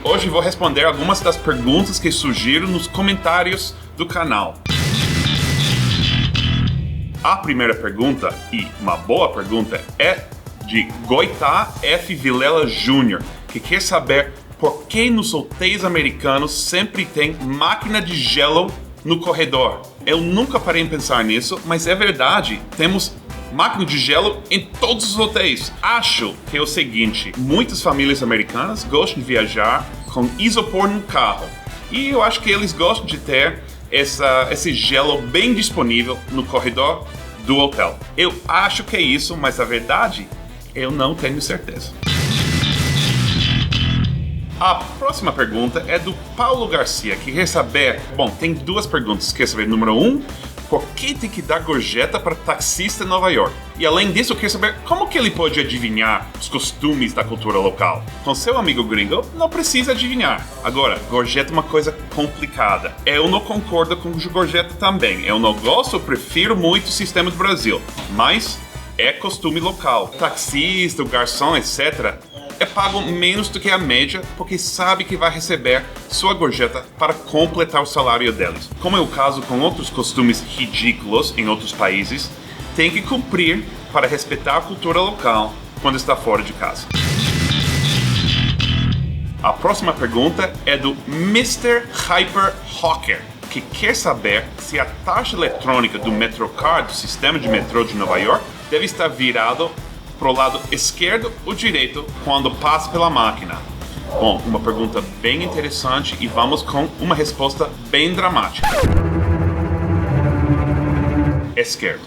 Hoje vou responder algumas das perguntas que surgiram nos comentários do canal. A primeira pergunta, e uma boa pergunta, é de Goitá F. Vilela Jr., que quer saber por que nos hotéis americanos sempre tem máquina de gelo no corredor. Eu nunca parei em pensar nisso, mas é verdade, temos máquina de gelo em todos os hotéis. Acho que é o seguinte, muitas famílias americanas gostam de viajar com isopor no carro. E eu acho que eles gostam de ter esse gelo bem disponível no corredor do hotel. Eu acho que é isso, mas a verdade, eu não tenho certeza. A próxima pergunta é do Paulo Garcia, que quer saber... Bom, tem duas perguntas. Quer saber, número 1, por que tem que dar gorjeta para taxista em Nova York? E além disso, quer saber como que ele pode adivinhar os costumes da cultura local. Com seu amigo gringo, não precisa adivinhar. Agora, gorjeta é uma coisa complicada. Eu não concordo com gorjeta também. Eu não gosto, eu prefiro muito o sistema do Brasil. Mas é costume local. O taxista, o garçom, etc., pago menos do que a média porque sabe que vai receber sua gorjeta para completar o salário deles. Como é o caso com outros costumes ridículos em outros países, tem que cumprir para respeitar a cultura local quando está fora de casa. A próxima pergunta é do Mr. Hyper Hawker, que quer saber se a taxa eletrônica do Metrocard, do sistema de metrô de Nova York, deve estar virado para o lado esquerdo ou direito quando passa pela máquina. Bom, uma pergunta bem interessante e vamos com uma resposta bem dramática. Esquerdo.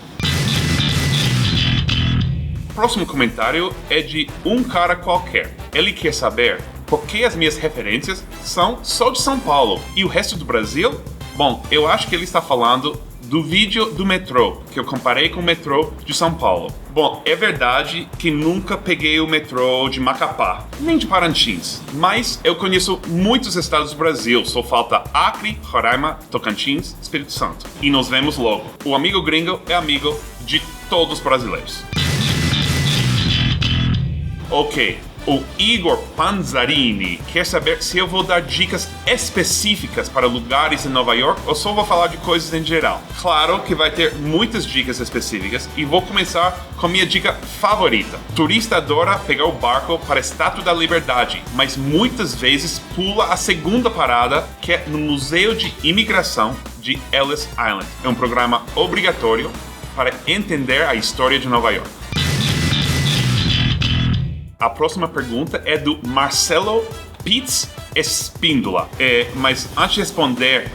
Próximo comentário é de um cara qualquer. Ele quer saber por que as minhas referências são só de São Paulo e o resto do Brasil? Bom, eu acho que ele está falando do vídeo do metrô, que eu comparei com o metrô de São Paulo. Bom, é verdade que nunca peguei o metrô de Macapá, nem de Parintins, mas eu conheço muitos estados do Brasil, só falta Acre, Roraima, Tocantins, Espírito Santo. E nos vemos logo. O amigo gringo é amigo de todos os brasileiros. Ok. O Igor Panzarini quer saber se eu vou dar dicas específicas para lugares em Nova York ou só vou falar de coisas em geral. Claro que vai ter muitas dicas específicas e vou começar com minha dica favorita. Turista adora pegar o barco para a Estátua da Liberdade, mas muitas vezes pula a segunda parada, que é no Museu de Imigração de Ellis Island. É um programa obrigatório para entender a história de Nova York. A próxima pergunta é do Marcelo Pitts Espíndola. Mas antes de responder,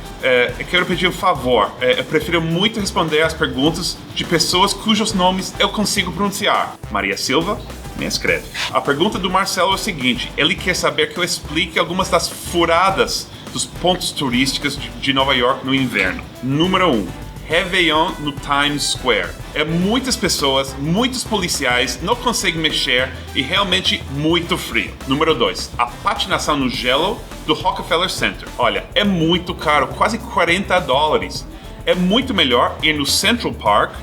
eu quero pedir um favor. Eu prefiro muito responder as perguntas de pessoas cujos nomes eu consigo pronunciar. Maria Silva, me escreve. A pergunta do Marcelo é o seguinte. Ele quer saber que eu explique algumas das furadas dos pontos turísticos de Nova York no inverno. Número 1. Réveillon no Times Square. Muitas pessoas, muitos policiais não conseguem mexer e realmente muito frio. Número 2. A patinação no gelo do Rockefeller Center. Olha, é muito caro, quase $40. É muito melhor ir no Central Park,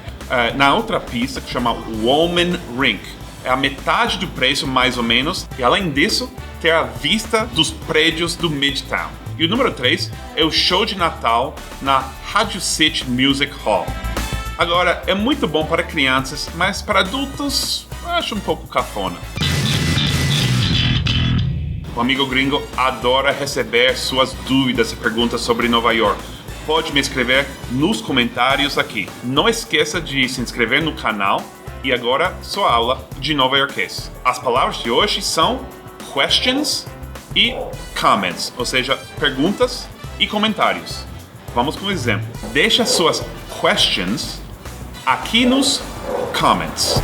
na outra pista que chama Woman Rink. É a metade do preço, mais ou menos, e além disso, ter a vista dos prédios do Midtown. E o número 3 é o show de Natal na Radio City Music Hall. Agora, é muito bom para crianças, mas para adultos, eu acho um pouco cafona. O amigo gringo adora receber suas dúvidas e perguntas sobre Nova York. Pode me escrever nos comentários aqui. Não esqueça de se inscrever no canal e agora sua aula de novayorquês. As palavras de hoje são questions e comments, ou seja, perguntas e comentários. Vamos com um exemplo. Deixa suas questions aqui nos comments.